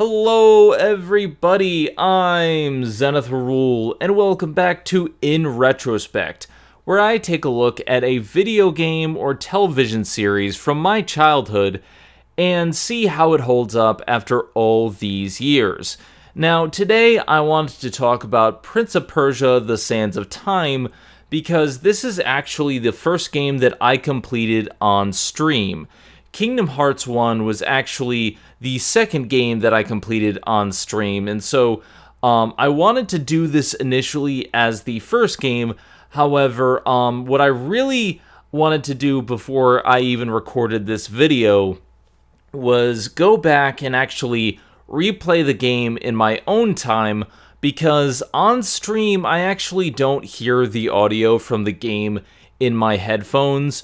Hello everybody, I'm Zenith, and welcome back to In Retrospect, where I take a look at a video game or television series from my childhood and see how it holds up after all these years. Now, today I wanted to talk about Prince of Persia: The Sands of Time, because this is actually the first game that I completed on stream. Kingdom Hearts 1 was actually the second game that I completed on stream, and so I wanted to do this initially as the first game. However, what I really wanted to do before I even recorded this video was go back and actually replay the game in my own time, because on stream I actually don't hear the audio from the game in my headphones.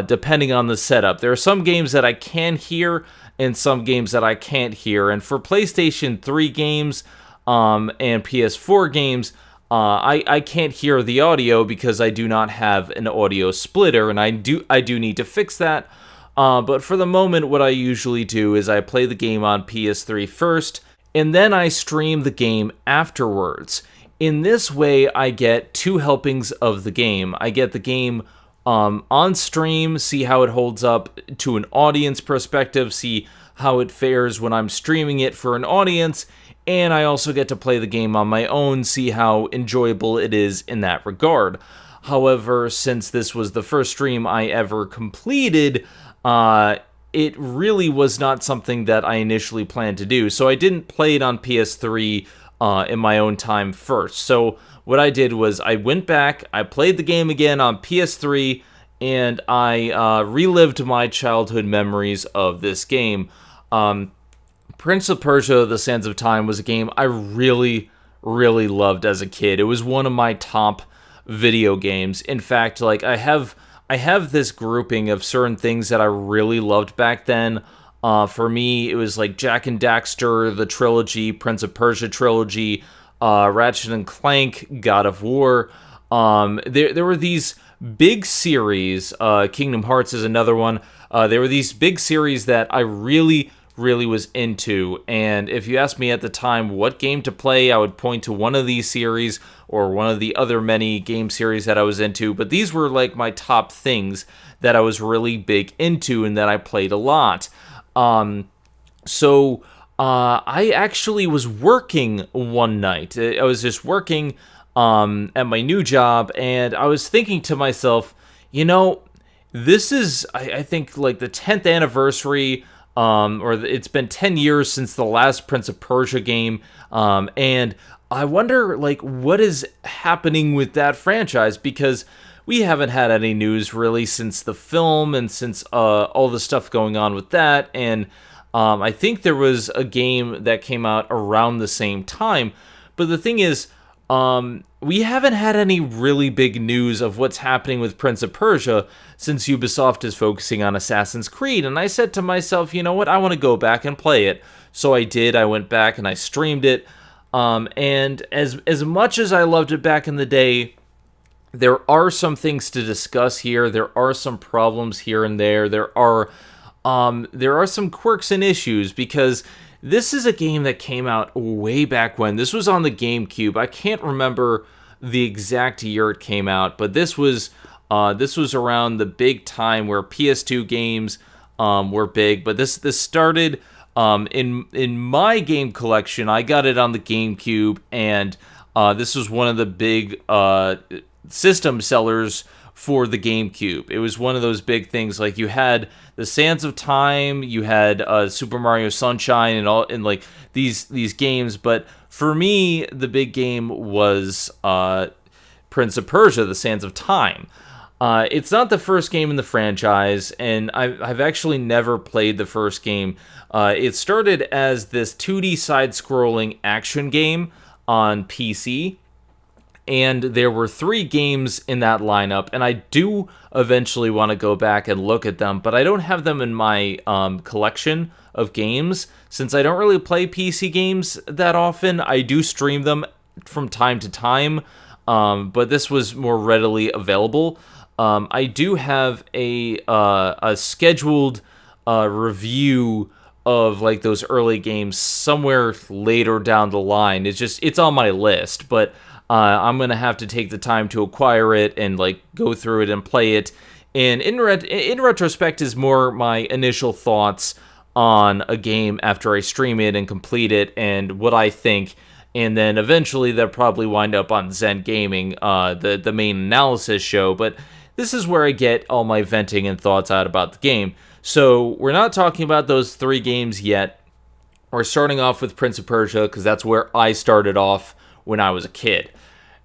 Depending on the setup. There are some games that I can hear and some games that I can't hear. And for PlayStation 3 games and PS4 games, I can't hear the audio because I do not have an audio splitter, and I do need to fix that. But for the moment, what I usually do is I play the game on PS3 first, and then I stream the game afterwards. In this way, I get two helpings of the game. I get the game on stream, see how it holds up to an audience perspective, see how it fares when I'm streaming it for an audience, and I also get to play the game on my own, see how enjoyable it is in that regard. However, since this was the first stream I ever completed, it really was not something that I initially planned to do, so I didn't play it on PS3 in my own time first. So what I did was I went back, I played the game again on PS3, and I relived my childhood memories of this game. Prince of Persia: The Sands of Time was a game I really, really loved as a kid. It was one of my top video games. In fact, like I have this grouping of certain things that I really loved back then. For me, it was like Jak and Daxter, the trilogy, Prince of Persia trilogy, Ratchet and Clank, God of War. There were these big series. Kingdom Hearts is another one. There were these big series that I really, really was into. And if you asked me at the time what game to play, I would point to one of these series or one of the other many game series that I was into. But these were like my top things that I was really big into and that I played a lot. So I actually was working one night. I was just working at my new job, and I was thinking to myself, this is, I think, like the 10th anniversary, it's been 10 years since the last Prince of Persia game, and I wonder, like, what is happening with that franchise, because we haven't had any news really since the film and since all the stuff going on with that. And I think there was a game that came out around the same time. But the thing is, we haven't had any really big news of what's happening with Prince of Persia since Ubisoft is focusing on Assassin's Creed. And I said to myself, you know what, I want to go back and play it. So I did. I went back and I streamed it. And as much as I loved it back in the day, there are some things to discuss here. There are some problems here and there. There are some quirks and issues, because this is a game that came out way back when. This was on the GameCube. I can't remember the exact year it came out, but this was around the big time where PS2 games were big. But this started in my game collection. I got it on the GameCube, and this was one of the big system sellers for the GameCube. It was one of those big things. Like, you had the Sands of Time, you had Super Mario Sunshine, and like these games. But for me, the big game was Prince of Persia: The Sands of Time. It's not the first game in the franchise, and I've actually never played the first game. It started as this 2D side-scrolling action game on PC, and there were 3 games in that lineup, and I do eventually want to go back and look at them, but I don't have them in my collection of games. Since I don't really play PC games that often, I do stream them from time to time, but this was more readily available. I do have a scheduled review of like those early games somewhere later down the line. It's on my list, but I'm gonna have to take the time to acquire it and like go through it and play it. And in retrospect is more my initial thoughts on a game after I stream it and complete it and what I think. And then eventually they'll probably wind up on Zen Gaming, the main analysis show. But this is where I get all my venting and thoughts out about the game. So we're not talking about those 3 games yet. We're starting off with Prince of Persia because that's where I started off when I was a kid.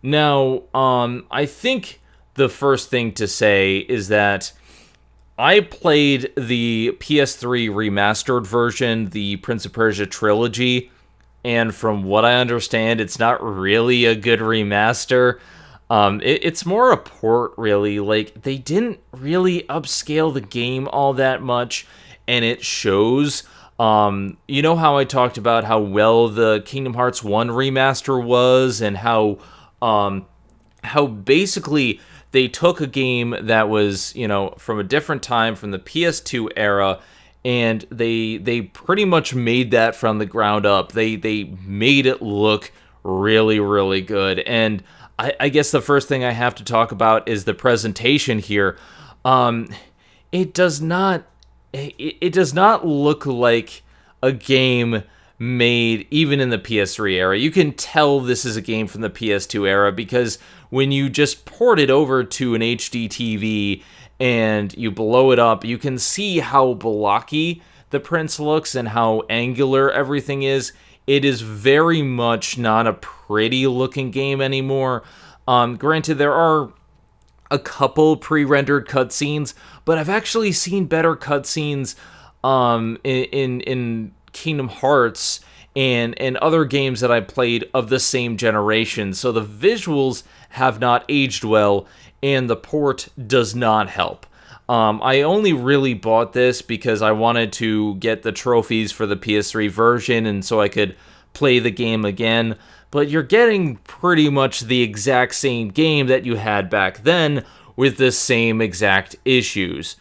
Now, I think the first thing to say is that I played the PS3 remastered version, the Prince of Persia trilogy, and from what I understand, it's not really a good remaster. It's more a port, really. Like, they didn't really upscale the game all that much, and it shows. You know how I talked about how well the Kingdom Hearts 1 remaster was, and how basically they took a game that was, from a different time, from the PS2 era, and they pretty much made that from the ground up. They made it look really, really good. And I guess the first thing I have to talk about is the presentation here. It does not look like a game made even in the PS3 era. You can tell this is a game from the PS2 era because when you just port it over to an HD TV and you blow it up, you can see how blocky the Prince looks and how angular everything is. It is very much not a pretty looking game anymore. Granted, there are a couple pre-rendered cutscenes, but I've actually seen better cutscenes in Kingdom Hearts and other games that I played of the same generation. So the visuals have not aged well, and the port does not help. I only really bought this because I wanted to get the trophies for the PS3 version, and so I could play the game again. But you're getting pretty much the exact same game that you had back then with the same exact issues.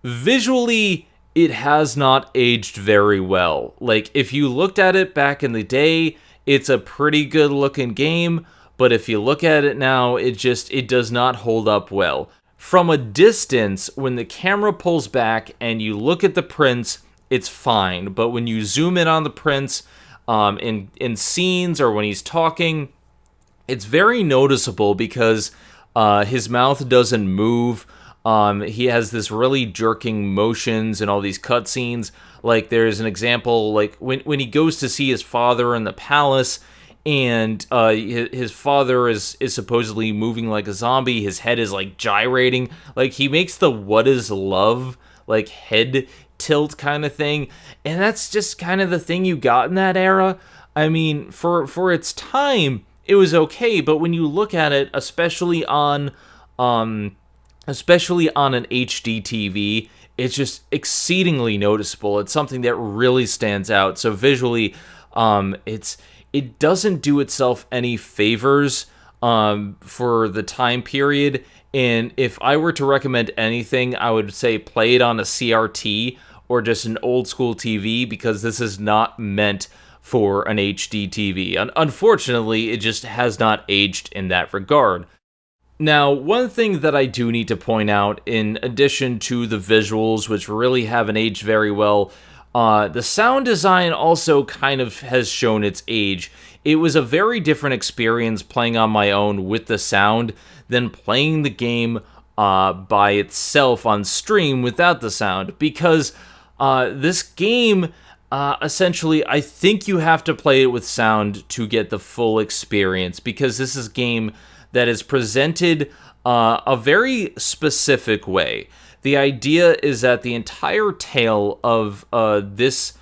Visually, it has not aged very well. Like, if you looked at it back in the day, it's a pretty good looking game, but if you look at it now, it does not hold up well. From a distance, when the camera pulls back and you look at the Prince, it's fine, but when you zoom in on the Prince, in scenes or when he's talking, it's very noticeable because his mouth doesn't move. He has this really jerking motions and all these cutscenes. Like, there's an example, like when he goes to see his father in the palace, and his father is supposedly moving like a zombie. His head is like gyrating. Like, he makes the "what is love" like head tilt kind of thing, and that's just kind of the thing you got in that era. I mean, for its time, it was okay, but when you look at it, especially on an HD TV, it's just exceedingly noticeable. It's something that really stands out. So visually, it doesn't do itself any favors for the time period. And if I were to recommend anything, I would say play it on a CRT or just an old school TV, because this is not meant for an HD TV. Unfortunately, it just has not aged in that regard. Now, one thing that I do need to point out, in addition to the visuals, which really haven't aged very well, the sound design also kind of has shown its age. It was a very different experience playing on my own with the sound than playing the game by itself on stream without the sound, because this game, essentially, I think you have to play it with sound to get the full experience, because this is a game that is presented a very specific way. The idea is that the entire tale of this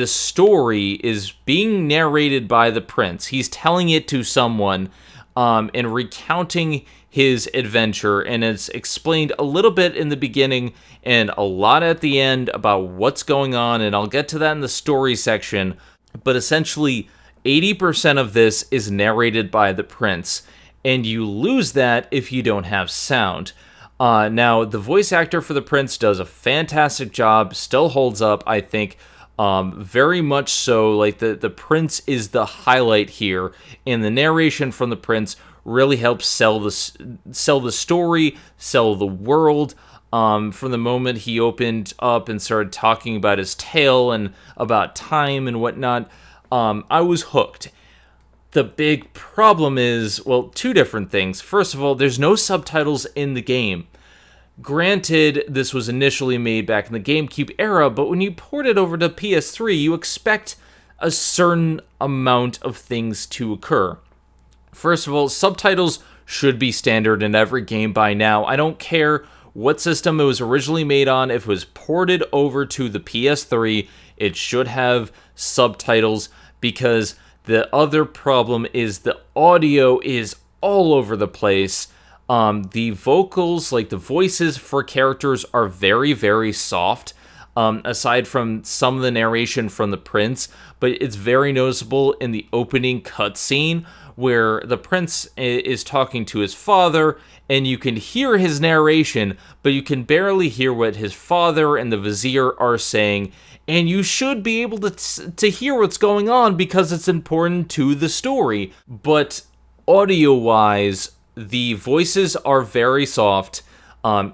story is being narrated by the prince. He's telling it to someone and recounting his adventure, and it's explained a little bit in the beginning and a lot at the end about what's going on, and I'll get to that in the story section. But essentially, 80% of this is narrated by the prince, and you lose that if you don't have sound. Now, the voice actor for the prince does a fantastic job, still holds up, I think, very much so. Like, the prince is the highlight here, and the narration from the prince really helps sell the story, sell the world. From the moment he opened up and started talking about his tale and about time and whatnot, I was hooked. The big problem is, well, two different things. First of all, there's no subtitles in the game. Granted, this was initially made back in the GameCube era, but when you port it over to PS3, you expect a certain amount of things to occur. First of all, subtitles should be standard in every game by now. I don't care what system it was originally made on. If it was ported over to the PS3, it should have subtitles, because the other problem is the audio is all over the place. The vocals, like the voices for characters, are very, very soft, aside from some of the narration from the prince, but it's very noticeable in the opening cutscene where the prince is talking to his father, and you can hear his narration, but you can barely hear what his father and the vizier are saying, and you should be able to hear what's going on because it's important to the story. But audio-wise, the voices are very soft.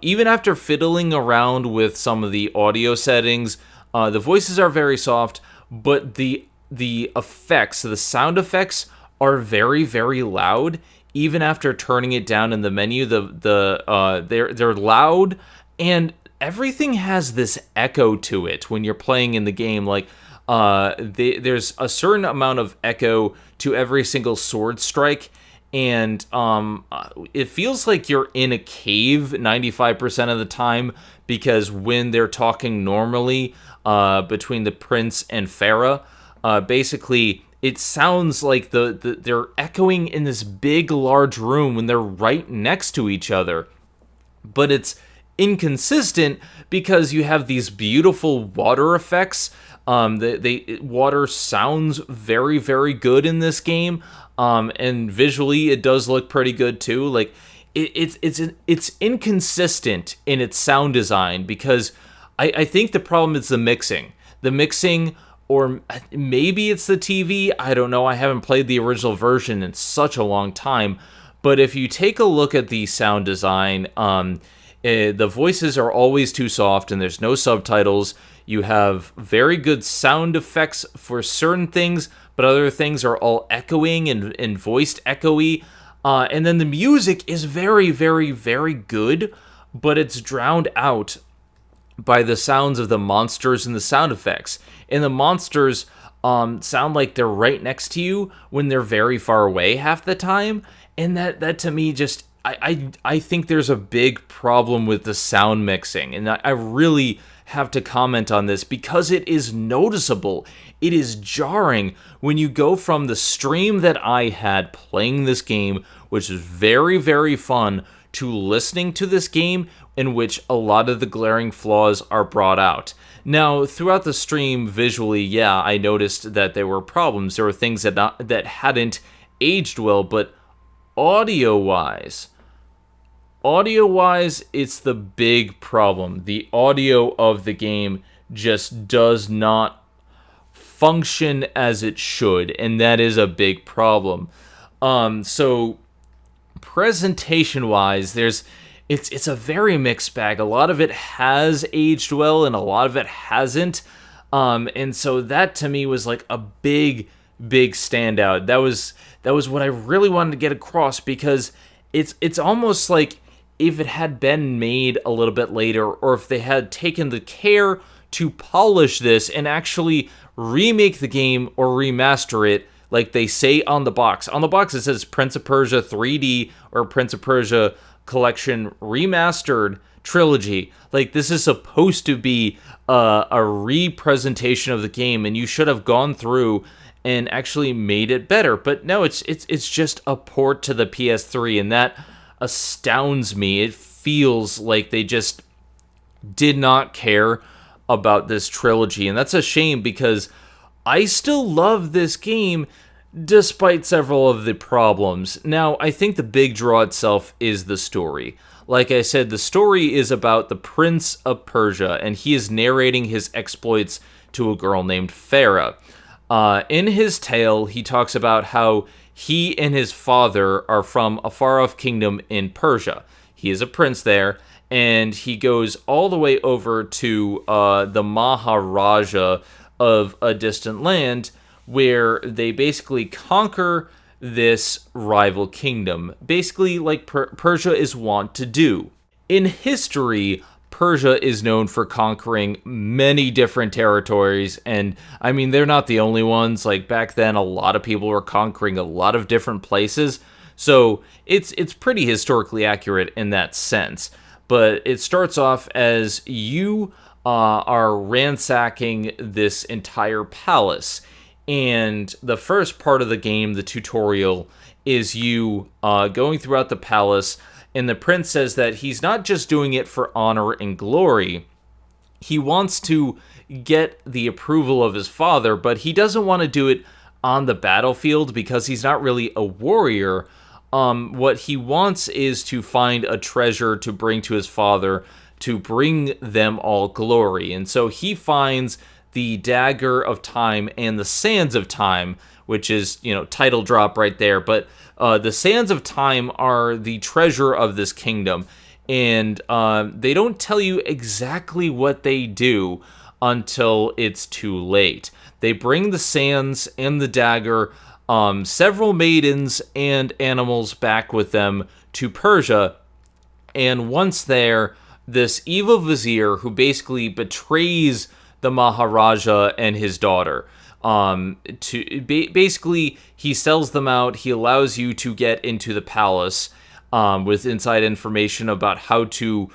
Even after fiddling around with some of the audio settings, the voices are very soft, but the effects, the sound effects, are very, very loud. Even after turning it down in the menu, they're loud, and everything has this echo to it when you're playing in the game. Like, there's a certain amount of echo to every single sword strike, and it feels like you're in a cave 95% of the time, because when they're talking normally between the prince and Farah, basically it sounds like they're echoing in this big, large room when they're right next to each other. But it's inconsistent because you have these beautiful water effects. Water sounds very, very good in this game, and visually it does look pretty good too. Like, it's inconsistent in its sound design, because I think the problem is the mixing. Or maybe it's the TV, I don't know, I haven't played the original version in such a long time, but if you take a look at the sound design, the voices are always too soft and there's no subtitles. You have very good sound effects for certain things, but other things are all echoing and voiced echoey, and then the music is very, very, very good, but it's drowned out by the sounds of the monsters and the sound effects. And the monsters sound like they're right next to you when they're very far away half the time. And that to me just, I think there's a big problem with the sound mixing. And I really have to comment on this because it is noticeable. It is jarring when you go from the stream that I had playing this game, which is very, very fun, to listening to this game in which a lot of the glaring flaws are brought out. Now, throughout the stream, visually, yeah, I noticed that there were problems. There were things that hadn't aged well, but audio-wise, it's the big problem. The audio of the game just does not function as it should, and that is a big problem. So presentation-wise, it's a very mixed bag. A lot of it has aged well, and a lot of it hasn't. And so that to me was like a big, big standout. That was what I really wanted to get across, because it's almost like if it had been made a little bit later, or if they had taken the care to polish this and actually remake the game or remaster it, like they say on the box. On the box it says Prince of Persia 3D or Prince of Persia Collection Remastered Trilogy. Like, this is supposed to be a representation of the game, and you should have gone through and actually made it better. But no, it's just a port to the PS3, and that astounds me. It feels like they just did not care about this trilogy, and that's a shame, because I still love this game despite several of the problems. Now, I think the big draw itself is the story. like I said, the story is about the Prince of Persia, and he is narrating his exploits to a girl named Farah. In his tale, he talks about how he and his father are from a far-off kingdom in Persia. He is a prince there, and he goes all the way over to the Maharaja of a distant land, where they basically conquer this rival kingdom, basically like Persia is wont to do. In history, Persia is known for conquering many different territories, and I mean, they're not the only ones. Like, back then, a lot of people were conquering a lot of different places, so it's pretty historically accurate in that sense. But it starts off as you are ransacking this entire palace, and the first part of the game, the tutorial, is you going throughout the palace. And the prince says that he's not just doing it for honor and glory. He wants to get the approval of his father, but he doesn't want to do it on the battlefield because he's not really a warrior. What he wants is to find a treasure to bring to his father, to bring them all glory. And so he finds the dagger of time and the sands of time, which is, title drop right there. But the sands of time are the treasure of this kingdom, and they don't tell you exactly what they do until it's too late. They bring the sands and the dagger, several maidens and animals back with them to Persia, and once there, this evil vizier who basically betrays the Maharaja and his daughter. Basically, he sells them out. He allows you to get into the palace with inside information about how to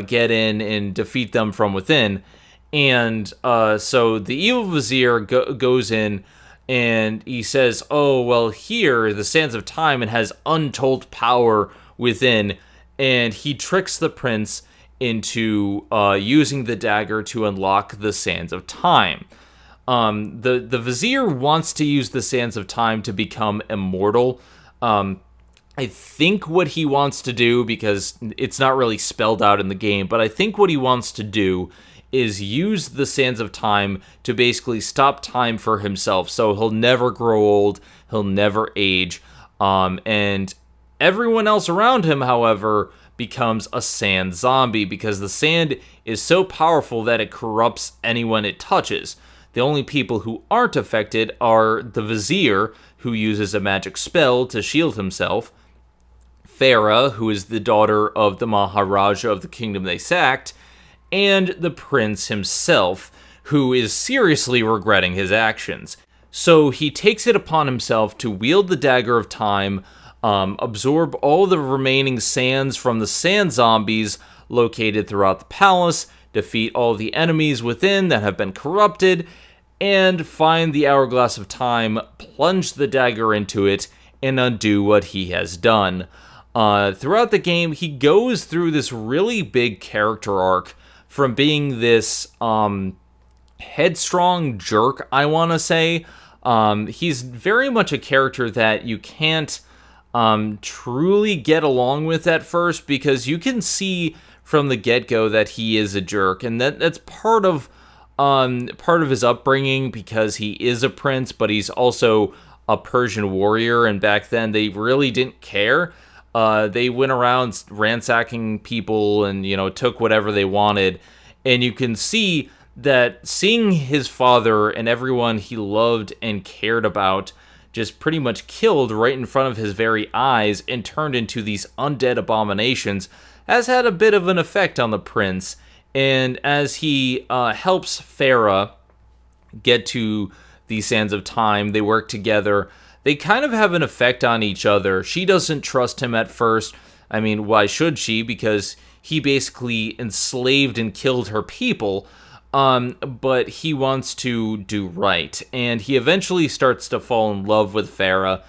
get in and defeat them from within. And so the evil vizier goes in, and he says, "Oh, well, here, the sands of time, it has untold power within." And he tricks the prince into using the dagger to unlock the sands of time. The vizier wants to use the sands of time to become immortal. I think what he wants to do, because it's not really spelled out in the game, but I think what he wants to do is use the sands of time to basically stop time for himself, so he'll never grow old, he'll never age, and everyone else around him, however, becomes a sand zombie, because the sand is so powerful that it corrupts anyone it touches. The only people who aren't affected are the vizier, who uses a magic spell to shield himself, Farah, who is the daughter of the Maharaja of the kingdom they sacked, and the prince himself, who is seriously regretting his actions. So he takes it upon himself to wield the dagger of time, absorb all the remaining sands from the sand zombies located throughout the palace, defeat all the enemies within that have been corrupted, and find the hourglass of time, plunge the dagger into it, and undo what he has done. Throughout the game, he goes through this really big character arc from being this headstrong jerk, I want to say. He's very much a character that you can't truly get along with at first, because you can see from the get-go that he is a jerk, and that's part of his upbringing, because he is a prince, but he's also a Persian warrior, and back then they really didn't care. They went around ransacking people and, took whatever they wanted, and you can see that seeing his father and everyone he loved and cared about just pretty much killed right in front of his very eyes and turned into these undead abominations has had a bit of an effect on the prince. And as he helps Farah get to the sands of time, they work together. They kind of have an effect on each other. She doesn't trust him at first. I mean, why should she? Because he basically enslaved and killed her people. But he wants to do right. And he eventually starts to fall in love with Farah.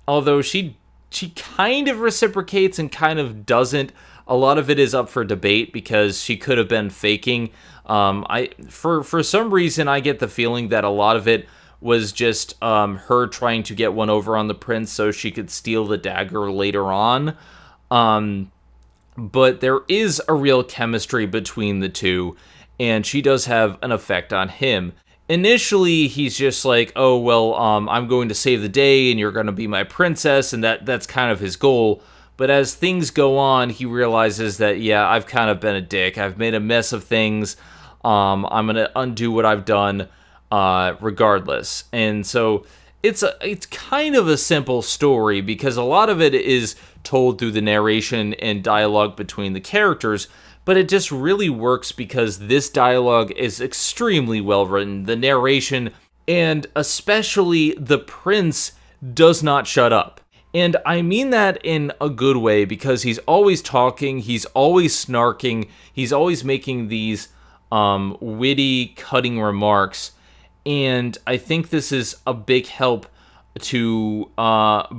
Although she kind of reciprocates and kind of doesn't. A lot of it is up for debate, because she could have been faking. For some reason, I get the feeling that a lot of it was just her trying to get one over on the prince so she could steal the dagger later on. but there is a real chemistry between the two, and she does have an effect on him. Initially, he's just like, oh, well, I'm going to save the day, and you're going to be my princess, and that's kind of his goal. But as things go on, he realizes that, yeah, I've kind of been a dick. I've made a mess of things. I'm going to undo what I've done regardless. And so it's kind of a simple story because a lot of it is told through the narration and dialogue between the characters, but it just really works because this dialogue is extremely well written. The narration, and especially the prince, does not shut up. And I mean that in a good way because he's always talking, he's always snarking, he's always making these witty, cutting remarks. And I think this is a big help to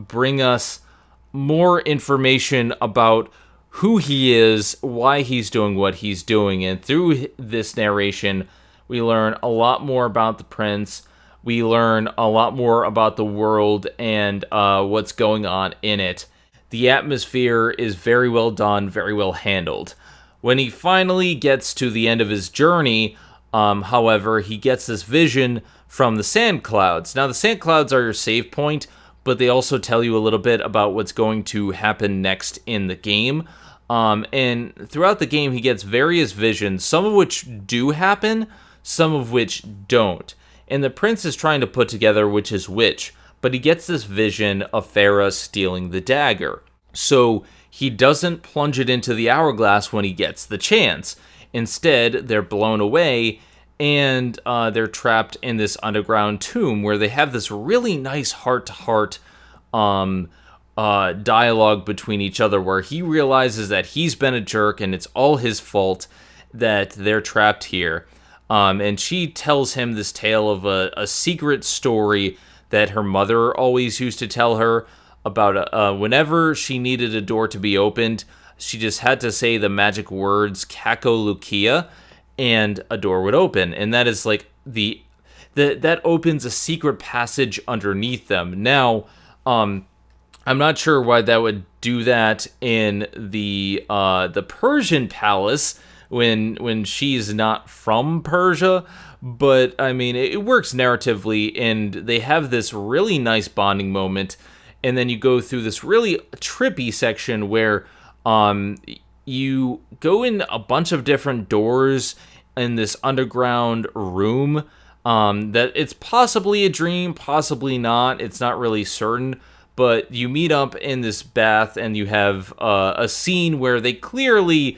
bring us more information about who he is, why he's doing what he's doing. And through this narration, we learn a lot more about the prince. We learn a lot more about the world and what's going on in it. The atmosphere is very well done, very well handled. When he finally gets to the end of his journey, however, he gets this vision from the sand clouds. Now, the sand clouds are your save point, but they also tell you a little bit about what's going to happen next in the game. And throughout the game, he gets various visions, some of which do happen, some of which don't. And the prince is trying to put together which is which, but he gets this vision of Farah stealing the dagger. So he doesn't plunge it into the hourglass when he gets the chance. Instead, they're blown away, and they're trapped in this underground tomb where they have this really nice heart-to-heart dialogue between each other where he realizes that he's been a jerk and it's all his fault that they're trapped here. And she tells him this tale of a secret story that her mother always used to tell her about whenever she needed a door to be opened, she just had to say the magic words Kakolukia, and a door would open. And that is like that opens a secret passage underneath them. Now, I'm not sure why that would do that in the Persian palace when she's not from Persia, but I mean it works narratively, and they have this really nice bonding moment, and then you go through this really trippy section where you go in a bunch of different doors in this underground room. That it's possibly a dream, possibly not. It's not really certain. But you meet up in this bath, and you have a scene where they clearly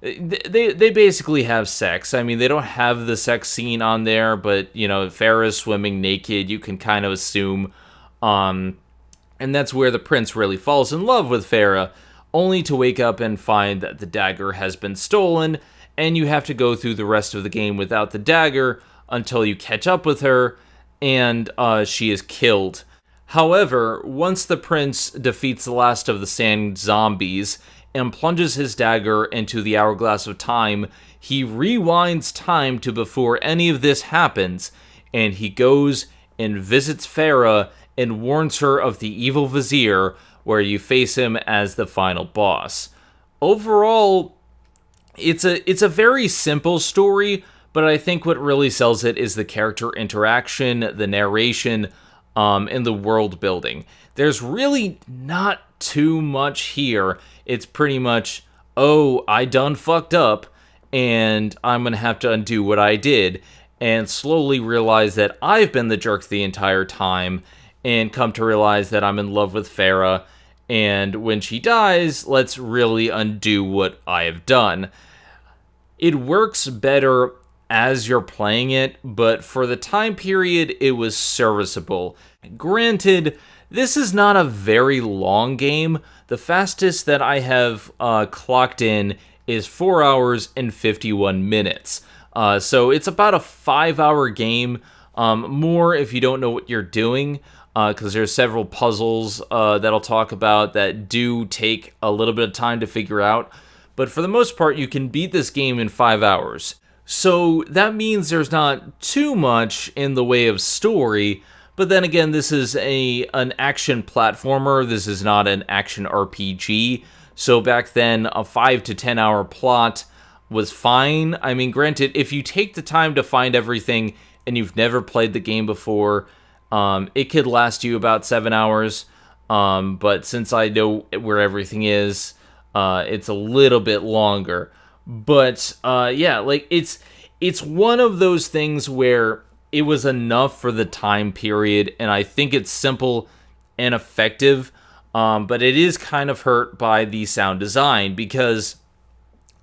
they basically have sex. I mean, they don't have the sex scene on there, but you know, Farah's swimming naked. You can kind of assume, and that's where the prince really falls in love with Farah, only to wake up and find that the dagger has been stolen, and you have to go through the rest of the game without the dagger until you catch up with her, and she is killed. However, once the prince defeats the last of the sand zombies and plunges his dagger into the hourglass of time, he rewinds time to before any of this happens, and he goes and visits Farah and warns her of the evil vizier, where you face him as the final boss. Overall, it's a very simple story, but I think what really sells it is the character interaction, the narration, and the world building. There's really not too much here. It's pretty much, oh, I done fucked up, and I'm gonna have to undo what I did, and slowly realize that I've been the jerk the entire time, and come to realize that I'm in love with Farah, and when she dies, let's really undo what I have done. It works better as you're playing it, but for the time period, it was serviceable. Granted, this is not a very long game. The fastest that I have clocked in is 4 hours and 51 minutes. So it's about a 5-hour game. More if you don't know what you're doing, because there's several puzzles that I'll talk about that do take a little bit of time to figure out. But for the most part, you can beat this game in 5 hours. So that means there's not too much in the way of story, but then again, this is an action platformer. This is not an action RPG, So back then, a 5 to 10 hour plot was fine. I mean, granted, if you take the time to find everything and you've never played the game before, it could last you about 7 hours. But since I know where everything is, it's a little bit longer. But yeah, like it's one of those things where it was enough for the time period, and I think it's simple and effective. But it is kind of hurt by the sound design because,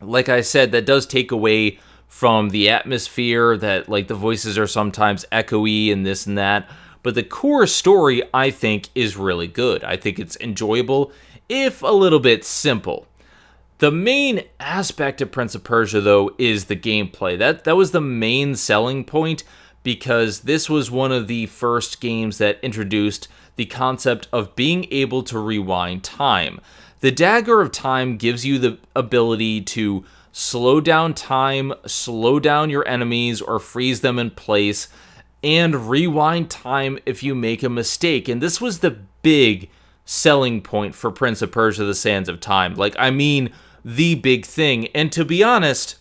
like I said, that does take away from the atmosphere, that like the voices are sometimes echoey and this and that. But the core story, I think, is really good. I think it's enjoyable, if a little bit simple. The main aspect of Prince of Persia, though, is the gameplay. That was the main selling point, because this was one of the first games that introduced the concept of being able to rewind time. The Dagger of Time gives you the ability to slow down time, slow down your enemies, or freeze them in place, and rewind time if you make a mistake. And this was the big selling point for Prince of Persia: The Sands of Time. Like, I mean, the big thing. And to be honest,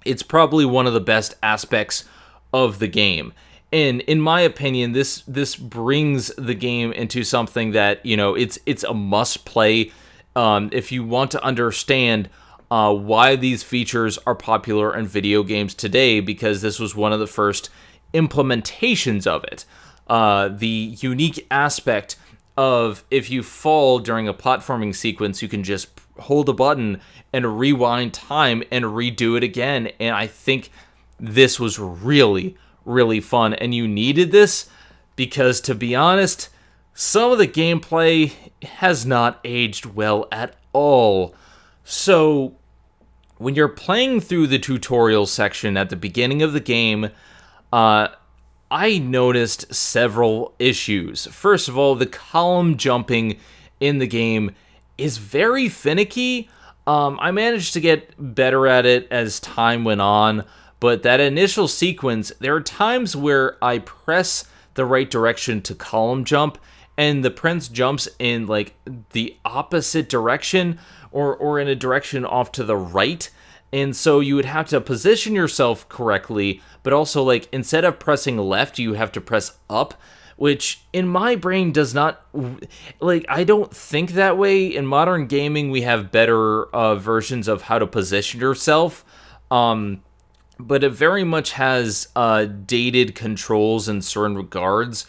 it's probably one of the best aspects of the game. And in my opinion, this brings the game into something that, you know, it's a must play if you want to understand why these features are popular in video games today, because this was one of the first implementations of it. The unique aspect of, if you fall during a platforming sequence, you can just hold a button and rewind time and redo it again. And I think this was really, really fun, and you needed this because, to be honest, some of the gameplay has not aged well at all. So when you're playing through the tutorial section at the beginning of the game, I noticed several issues. First of all, the column jumping in the game is very finicky. I managed to get better at it as time went on, but that initial sequence, there are times where I press the right direction to column jump, and the prince jumps in like the opposite direction, or in a direction off to the right. And so you would have to position yourself correctly, but also, like, instead of pressing left, you have to press up, which in my brain does not, like, I don't think that way. In modern gaming, we have better versions of how to position yourself, but it very much has dated controls in certain regards.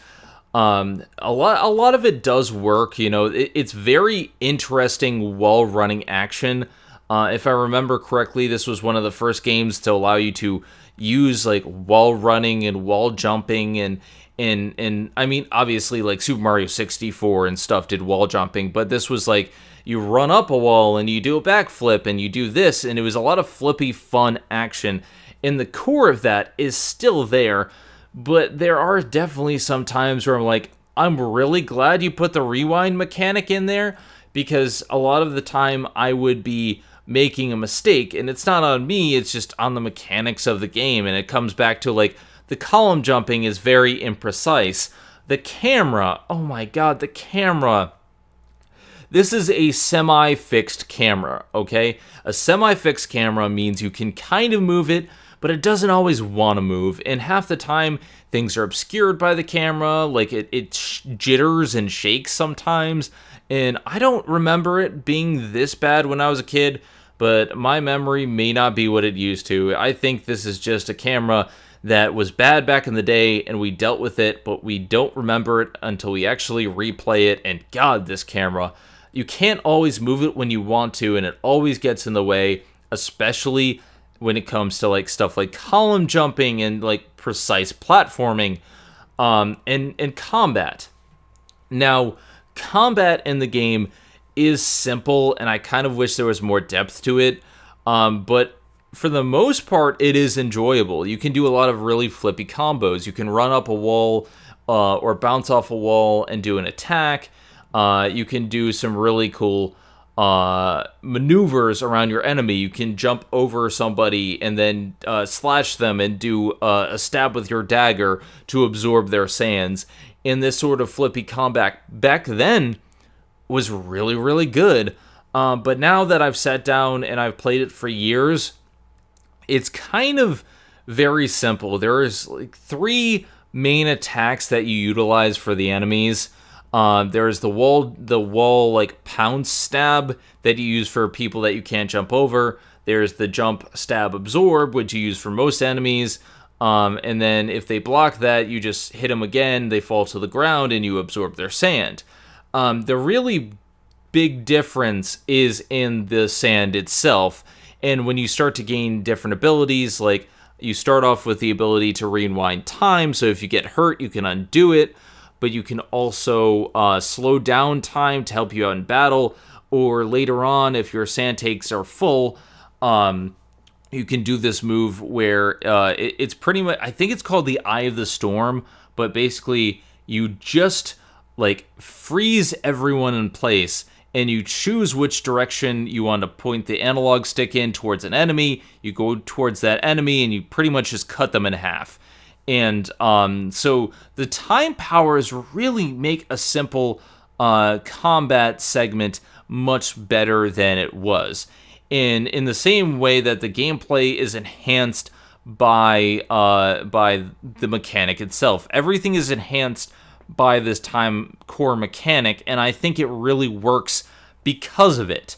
A lot of it does work, you know. It's very interesting wall-running action. If I remember correctly, this was one of the first games to allow you to use like wall running and wall jumping, and I mean, obviously, like Super Mario 64 and stuff did wall jumping, but this was like you run up a wall and you do a backflip and you do this, and it was a lot of flippy fun action. And the core of that is still there, but there are definitely some times where I'm like, I'm really glad you put the rewind mechanic in there, because a lot of the time I would be making a mistake, and it's not on me, it's just on the mechanics of the game. And it comes back to, like, the column jumping is very imprecise. The camera, oh my god, the camera. This is a semi-fixed camera, okay? A semi-fixed camera means you can kind of move it, but it doesn't always want to move, and half the time things are obscured by the camera, like it jitters and shakes sometimes. And I don't remember it being this bad when I was a kid, but my memory may not be what it used to. I think this is just a camera that was bad back in the day, and we dealt with it, but we don't remember it until we actually replay it. And god, this camera, you can't always move it when you want to, and it always gets in the way, especially when it comes to like stuff like column jumping and like precise platforming, and combat. Now, combat in the game is simple, and I kind of wish there was more depth to it, but for the most part, it is enjoyable. You can do a lot of really flippy combos. You can run up a wall or bounce off a wall and do an attack. You can do some really cool maneuvers around your enemy. You can jump over somebody and then slash them and do a stab with your dagger to absorb their sands. And this sort of flippy combat back then was really, really good. But now that I've sat down and I've played it for years, it's kind of very simple. There's like 3 main attacks that you utilize for the enemies. There's the wall like pounce stab that you use for people that you can't jump over. There's the jump stab absorb, which you use for most enemies. And then if they block that, you just hit them again, they fall to the ground, and you absorb their sand. The really big difference is in the sand itself. And when you start to gain different abilities, like you start off with the ability to rewind time, so if you get hurt, you can undo it, but you can also slow down time to help you out in battle, or later on, if your sand takes are full, you can do this move where it's pretty much, I think it's called the Eye of the Storm, but basically you just like freeze everyone in place, and you choose which direction you want to point the analog stick in towards an enemy. You go towards that enemy, and you pretty much just cut them in half. And so the time powers really make a simple combat segment much better than it was. And in the same way that the gameplay is enhanced by the mechanic itself. Everything is enhanced by this time core mechanic, and I think it really works because of it.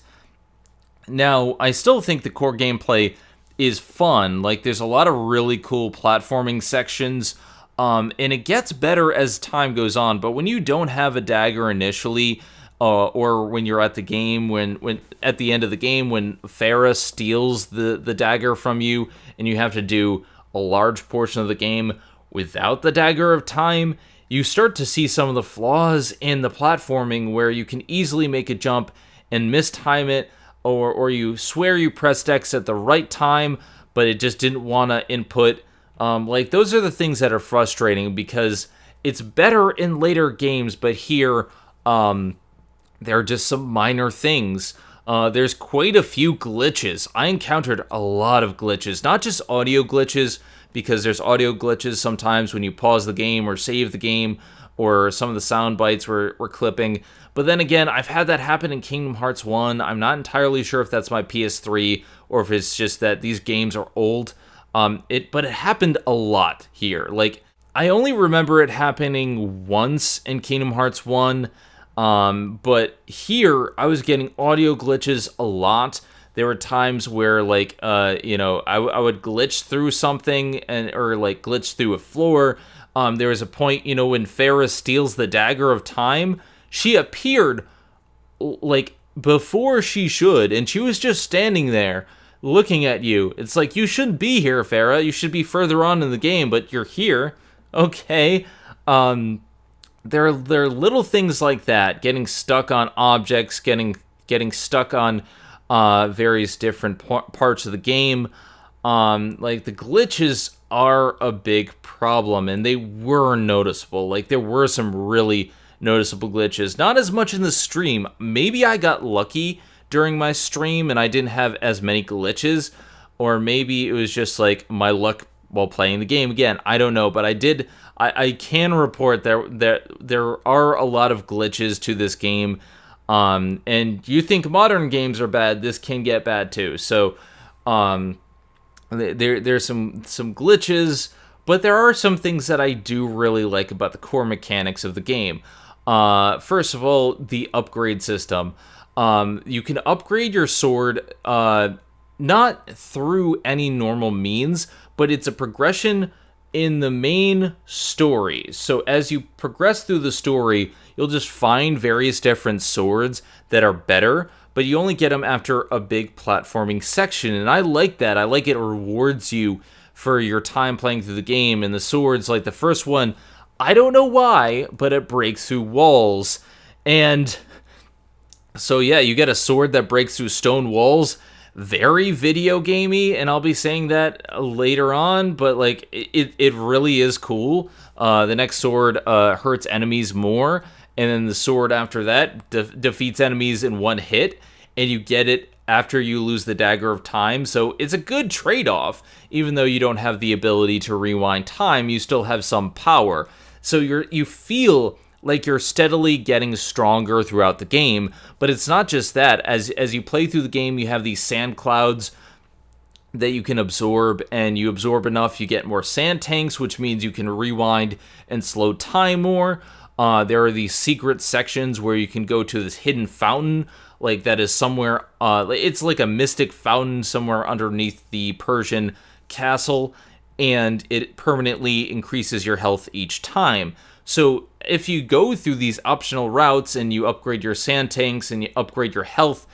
Now, I still think the core gameplay is fun. Like, there's a lot of really cool platforming sections, and it gets better as time goes on. But when you don't have a dagger initially, or when you're at the game, when at the end of the game, when Farah steals the dagger from you, and you have to do a large portion of the game without the dagger of time, you start to see some of the flaws in the platforming where you can easily make a jump and mistime it, or you swear you pressed X at the right time, but it just didn't want to input. Like, those are the things that are frustrating, because it's better in later games, but here, there are just some minor things. There's quite a few glitches. I encountered a lot of glitches, not just audio glitches, because there's audio glitches sometimes when you pause the game or save the game, or some of the sound bites were clipping. But then again, I've had that happen in Kingdom Hearts 1. I'm not entirely sure if that's my PS3 or if it's just that these games are old. But it happened a lot here. Like, I only remember it happening once in Kingdom Hearts 1. But here, I was getting audio glitches a lot. There were times where, like, I would glitch through something, or like glitch through a floor. There was a point, when Farah steals the dagger of time, she appeared like before she should, and she was just standing there looking at you. It's like, you shouldn't be here, Farah. You should be further on in the game, but you're here. Okay. There are little things like that, getting stuck on objects, getting stuck on various different parts of the game. Like, the glitches are a big problem, and they were noticeable. Like, there were some really noticeable glitches. Not as much in the stream. Maybe I got lucky during my stream and I didn't have as many glitches, or maybe it was just like my luck while playing the game. Again, I don't know, but I can report that there are a lot of glitches to this game. And you think modern games are bad, this can get bad too. So there's some glitches, but there are some things that I do really like about the core mechanics of the game. First of all, the upgrade system. You can upgrade your sword not through any normal means, but it's a progression in the main story. So as you progress through the story, you'll just find various different swords that are better, but you only get them after a big platforming section, and I like that. I like it rewards you for your time playing through the game. And the swords, like the first one, I don't know why, but it breaks through walls. And so yeah, you get a sword that breaks through stone walls. Very video gamey, and I'll be saying that later on, but like it really is cool. The next sword hurts enemies more, and then the sword after that defeats enemies in one hit, and you get it after you lose the dagger of time. So it's a good trade-off. Even though you don't have the ability to rewind time, you still have some power. So you feel like you're steadily getting stronger throughout the game. But it's not just that. As you play through the game, you have these sand clouds that you can absorb, and you absorb enough, you get more sand tanks, which means you can rewind and slow time more. There are these secret sections where you can go to this hidden fountain, like that is somewhere, it's like a mystic fountain somewhere underneath the Persian castle, and it permanently increases your health each time. So if you go through these optional routes and you upgrade your sand tanks and you upgrade your health,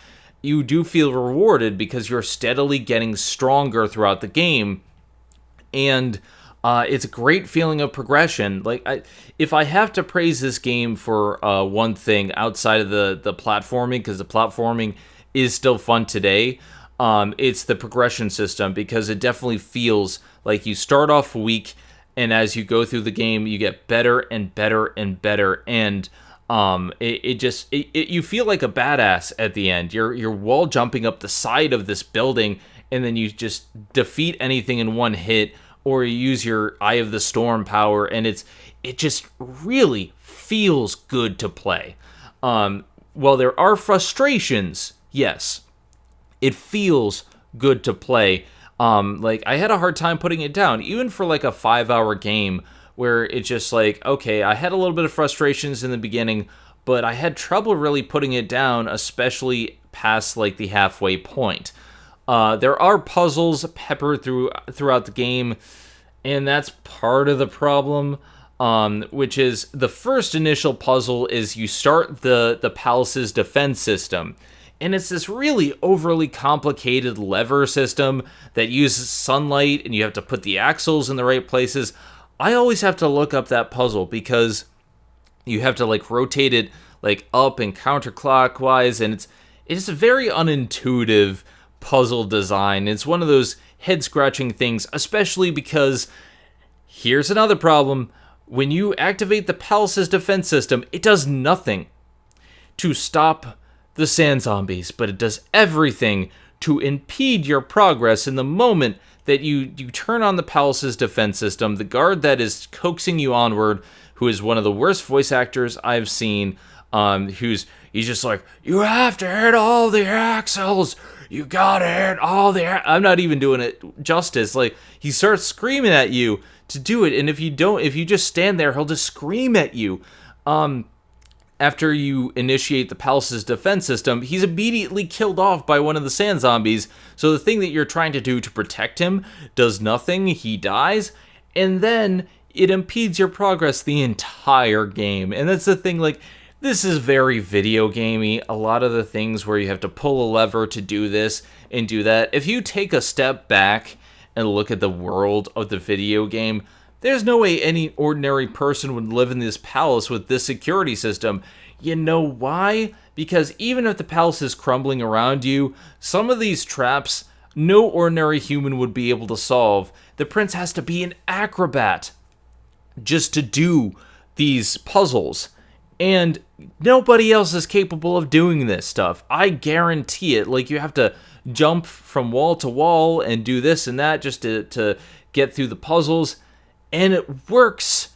you do feel rewarded because you're steadily getting stronger throughout the game. And it's a great feeling of progression. Like, if I have to praise this game for one thing outside of the platforming, because the platforming is still fun today, it's the progression system, because it definitely feels like you start off weak, and as you go through the game, you get better and better and better, and you feel like a badass at the end. You're wall jumping up the side of this building, and then you just defeat anything in one hit, or you use your Eye of the Storm power, and it just really feels good to play. While there are frustrations, yes, it feels good to play. Like, I had a hard time putting it down, even for like a 5-hour game, where it's just like, okay, I had a little bit of frustrations in the beginning, but I had trouble really putting it down, especially past like the halfway point. There are puzzles peppered throughout the game, and that's part of the problem, which is the first initial puzzle is you start the palace's defense system. And it's this really overly complicated lever system that uses sunlight, and you have to put the axles in the right places. I always have to look up that puzzle because you have to like rotate it like up and counterclockwise, and it's a very unintuitive puzzle design. It's one of those head-scratching things, especially because here's another problem. When you activate the palace's defense system, it does nothing to stop the sand zombies, but it does everything to impede your progress. In the moment that you turn on the palace's defense system, the guard that is coaxing you onward, who is one of the worst voice actors I've seen, he's just like, you have to hit all the axles, you gotta hit all the I'm not even doing it justice. Like, he starts screaming at you to do it, and if you just stand there, he'll just scream at you. After you initiate the palace's defense system, he's immediately killed off by one of the sand zombies. So the thing that you're trying to do to protect him does nothing, he dies, and then it impedes your progress the entire game. And that's the thing, like, this is very video gamey. A lot of the things where you have to pull a lever to do this and do that. If you take a step back and look at the world of the video game, there's no way any ordinary person would live in this palace with this security system. You know why? Because even if the palace is crumbling around you, some of these traps no ordinary human would be able to solve. The prince has to be an acrobat just to do these puzzles. And nobody else is capable of doing this stuff. I guarantee it. Like, you have to jump from wall to wall and do this and that just to get through the puzzles. And it works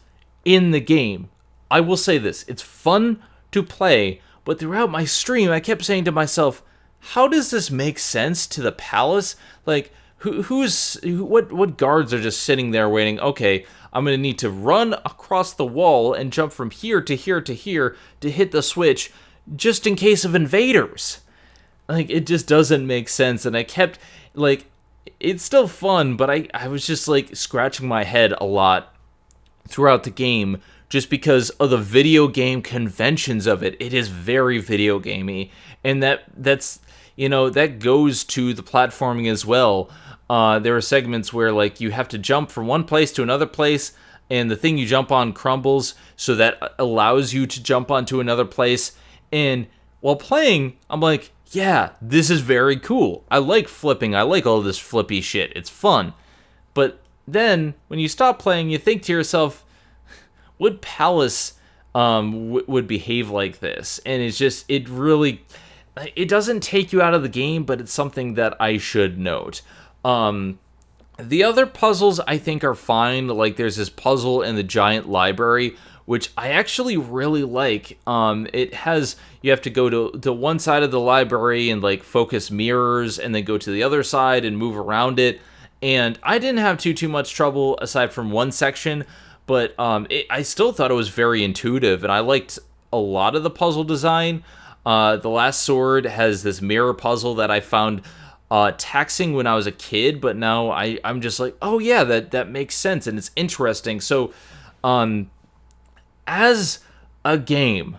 in the game. I will say this, it's fun to play, but throughout my stream, I kept saying to myself, how does this make sense to the palace? Like, what guards are just sitting there waiting? Okay, I'm going to need to run across the wall and jump from here to here to here to hit the switch just in case of invaders. Like, it just doesn't make sense, and I kept, like, it's still fun, but I was just like scratching my head a lot throughout the game just because of the video game conventions of it. It is very video gamey, and that's that goes to the platforming as well. There are segments where like you have to jump from one place to another place, and the thing you jump on crumbles, so that allows you to jump onto another place. And while playing, I'm like, yeah, this is very cool. I like flipping. I like all this flippy shit. It's fun. But then, when you stop playing, you think to yourself, what palace would behave like this? And it's just, it doesn't take you out of the game, but it's something that I should note. The other puzzles I think are fine. Like there's this puzzle in the giant library, which I actually really like. It has you have to go to one side of the library and like focus mirrors, and then go to the other side and move around it. And I didn't have too much trouble aside from one section, but I still thought it was very intuitive, and I liked a lot of the puzzle design. The Last Sword has this mirror puzzle that I found taxing when I was a kid, but now I'm just like, oh yeah, that makes sense and it's interesting. So, as a game,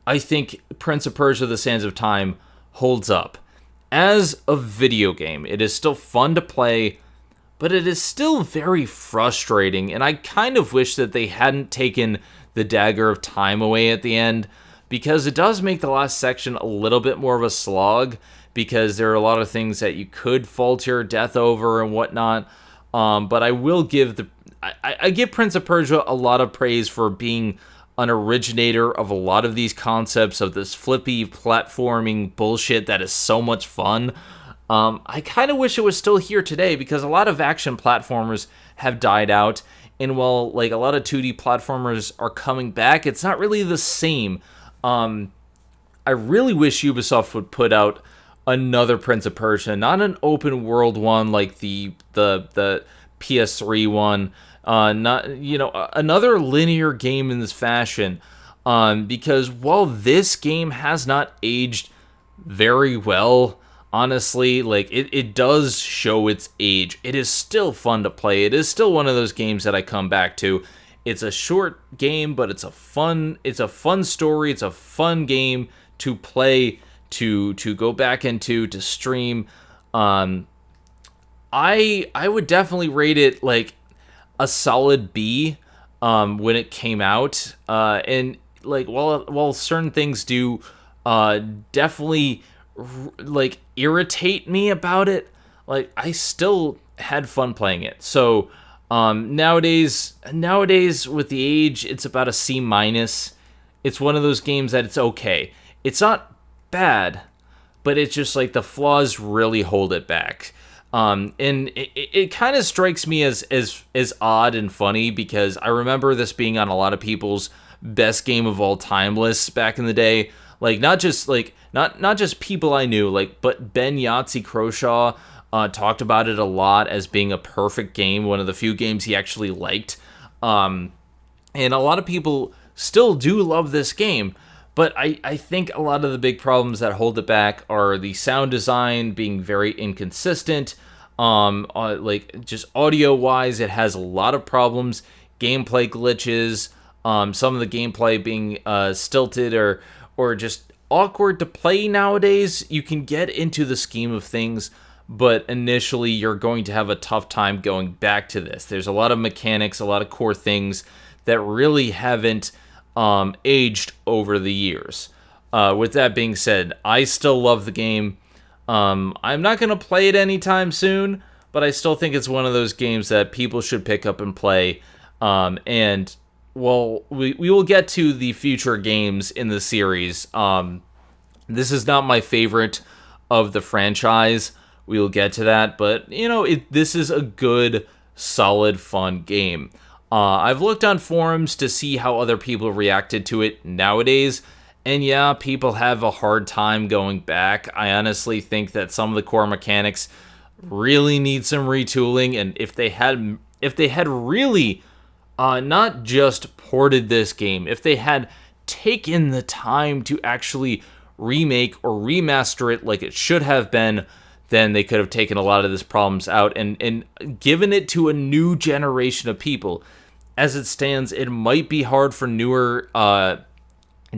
I think Prince of Persia: The Sands of Time holds up. As a video game, it is still fun to play, but it is still very frustrating, and I kind of wish that they hadn't taken the Dagger of Time away at the end, because it does make the last section a little bit more of a slog, because there are a lot of things that you could fault your death over and whatnot. But I will give I give Prince of Persia a lot of praise for being an originator of a lot of these concepts of this flippy platforming bullshit that is so much fun. I kind of wish it was still here today, because a lot of action platformers have died out, and while like a lot of 2D platformers are coming back, it's not really the same. I really wish Ubisoft would put out another Prince of Persia, not an open world one like the PS3 one, not another linear game in this fashion, because while this game has not aged very well, honestly, like it does show its age. It is still fun to play. It is still one of those games that I come back to. It's a short game, but it's a fun story. It's a fun game to play, to go back into, to stream. I would definitely rate it like a solid B when it came out. And like while certain things do definitely like irritate me about it, like I still had fun playing it. So nowadays with the age, it's about a C minus. It's one of those games that it's okay. It's not bad, but it's just like the flaws really hold it back. And it kind of strikes me as odd and funny, because I remember this being on a lot of people's best game of all time lists back in the day. Like not just people I knew, like, but Ben Yahtzee Croshaw talked about it a lot as being a perfect game, one of the few games he actually liked. And a lot of people still do love this game, but I think a lot of the big problems that hold it back are the sound design being very inconsistent. Like just audio wise, it has a lot of problems. Gameplay glitches, some of the gameplay being stilted or just awkward to play nowadays. You can get into the scheme of things, but initially you're going to have a tough time going back to this. There's a lot of mechanics, a lot of core things that really haven't aged over the years. With that being said, I still love the game. I'm not going to play it anytime soon, but I still think it's one of those games that people should pick up and play. And well, we will get to the future games in the series. This is not my favorite of the franchise. We will get to that, but this is a good, solid, fun game. I've looked on forums to see how other people reacted to it nowadays, and yeah, people have a hard time going back. I honestly think that some of the core mechanics really need some retooling, and if they had really not just ported this game, if they had taken the time to actually remake or remaster it like it should have been, then they could have taken a lot of these problems out and given it to a new generation of people. As it stands, it might be hard for newer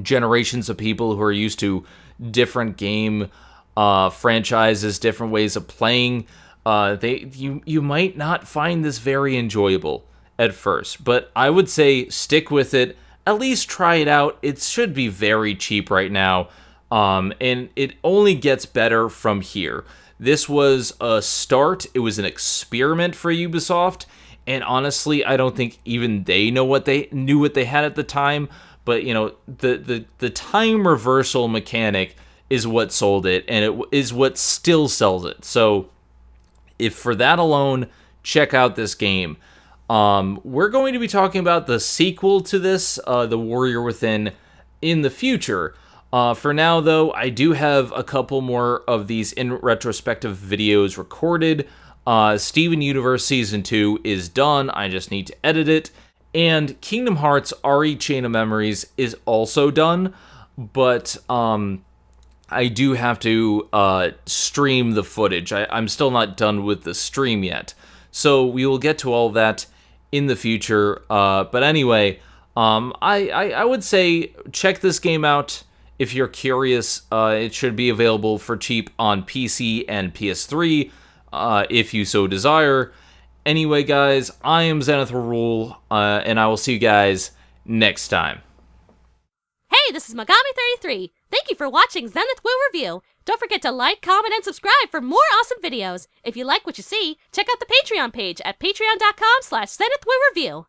generations of people who are used to different game franchises, different ways of playing. You might not find this very enjoyable at first, but I would say stick with it. At least try it out. It should be very cheap right now, and it only gets better from here. This was a start. It was an experiment for Ubisoft, and honestly, I don't think even they knew what they had at the time. But the time reversal mechanic is what sold it, and it is what still sells it. So, if for that alone check out this game. We're going to be talking about the sequel to this, The Warrior Within, in the future. For now, though, I do have a couple more of these in retrospective videos recorded. Steven Universe Season 2 is done. I just need to edit it. And Kingdom Hearts RE Chain of Memories is also done. But I do have to stream the footage. I'm still not done with the stream yet. So we will get to all of that in the future. But anyway, I would say check this game out if you're curious. It should be available for cheap on PC and PS3 if you so desire. Anyway, guys, I am Zenith Rule, and I will see you guys next time. Hey, this is Megami33. Thank you for watching Zenith Will Review. Don't forget to like, comment, and subscribe for more awesome videos. If you like what you see, check out the Patreon page at patreon.com/ZenithWillReview.